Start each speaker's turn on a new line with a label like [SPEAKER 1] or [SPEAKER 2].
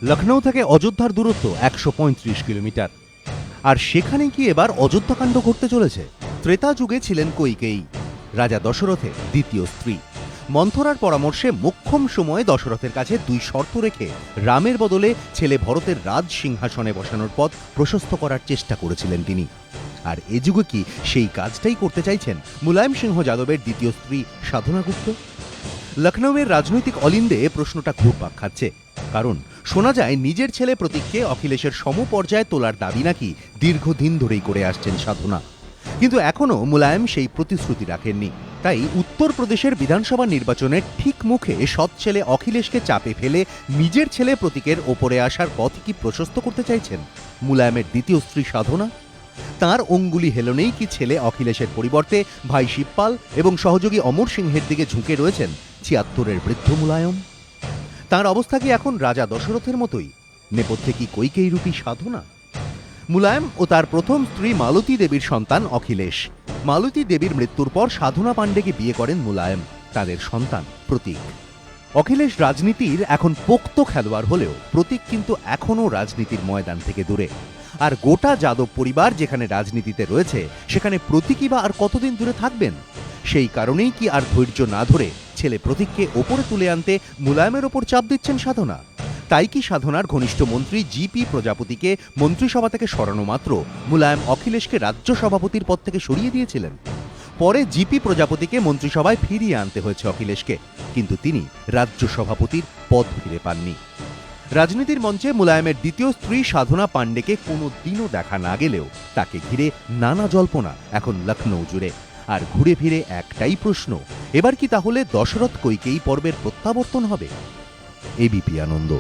[SPEAKER 1] লখনৌ থেকে অযোধ্যার দূরত্ব ১৩৫ কিলোমিটার। আর সেখানে কি এবার অযোধ্যাকাণ্ড ঘটতে চলেছে? ত্রেতা যুগে ছিলেন কৈকেয়ী, রাজা দশরথের দ্বিতীয় স্ত্রী। মন্থরার পরামর্শে মোক্ষম সময়ে দশরথের কাছে ২ শর্ত রেখে রামের বদলে ছেলে ভরতের রাজ সিংহাসনে বসানোর পথ প্রশস্ত করার চেষ্টা করেছিলেন তিনি। আর এ যুগে কি সেই কাজটাই করতে চাইছেন মুলায়ম সিংহ যাদবের দ্বিতীয় স্ত্রী সাধনা গুপ্ত? লখনৌয়ের রাজনৈতিক অলিন্দে প্রশ্নটা ঘুরপাক খাচ্ছে, কারণ শোনা যায় নিজের ছেলে প্রতীককে অখিলেশের সমপর্যায়ে তোলার দাবি নাকি দীর্ঘদিন ধরেই করে আসছেন সাধনা। কিন্তু এখনও মুলায়ম সেই প্রতিশ্রুতি রাখেননি। তাই উত্তরপ্রদেশের বিধানসভা নির্বাচনের ঠিক মুখে সৎ ছেলে অখিলেশকে চাপে ফেলে নিজের ছেলে প্রতীকের ওপরে আসার পথ কি প্রশস্ত করতে চাইছেন মুলায়মের দ্বিতীয় স্ত্রী সাধনা? তাঁর অঙ্গুলি হেলনেই কি ছেলে অখিলেশের পরিবর্তে ভাই শিবপাল এবং সহযোগী অমর সিংহের দিকে ঝুঁকে রয়েছেন ৭৬-এর বৃদ্ধ মুলায়ম? তাঁর অবস্থা কি এখন রাজা দশরথের মতোই? নেপথ্যে কি কৈকেয়ীরূপী সাধনা? মুলায়ম ও তার প্রথম স্ত্রী মালতী দেবীর সন্তান অখিলেশ। মালতী দেবীর মৃত্যুর পর সাধনা পাণ্ডেকে বিয়ে করেন মুলায়ম, তাদের সন্তান প্রতীক। অখিলেশ রাজনীতির এখন পোক্ত খেলোয়াড় হলেও প্রতীক কিন্তু এখনও রাজনীতির ময়দান থেকে দূরে। আর গোটা যাদব পরিবার যেখানে রাজনীতিতে রয়েছে, সেখানে প্রতীকই বা আর কতদিন দূরে থাকবেন? সেই কারণেই কি আর ধৈর্য না ধরে ছেলে প্রতীককে ওপরে তুলে আনতে মুলায়মের ওপর চাপ দিচ্ছেন সাধনা? তাই কি সাধনার ঘনিষ্ঠ মন্ত্রী জিপি প্রজাপতিকে মন্ত্রিসভা থেকে সরানো মাত্র মুলায়ম অখিলেশকে রাজ্য সভাপতির পদ থেকে সরিয়ে দিয়েছিলেন? পরে জিপি প্রজাপতিকে মন্ত্রিসভায় ফিরিয়ে আনতে হয়েছে অখিলেশকে, কিন্তু তিনি রাজ্য সভাপতির পদ ফিরে পাননি। রাজনীতির মঞ্চে মুলায়মের দ্বিতীয় স্ত্রী সাধনা পাণ্ডেকে কোনো দিনও দেখা না গেলেও তাকে ঘিরে নানা জল্পনা এখন লখনৌ জুড়ে। আর ঘুরে ফিরে একটাই প্রশ্ন, এবার কি তাহলে দশরথ কৈকেয়ী পর্বের প্রত্যাবর্তন হবে? এবিপি আনন্দ।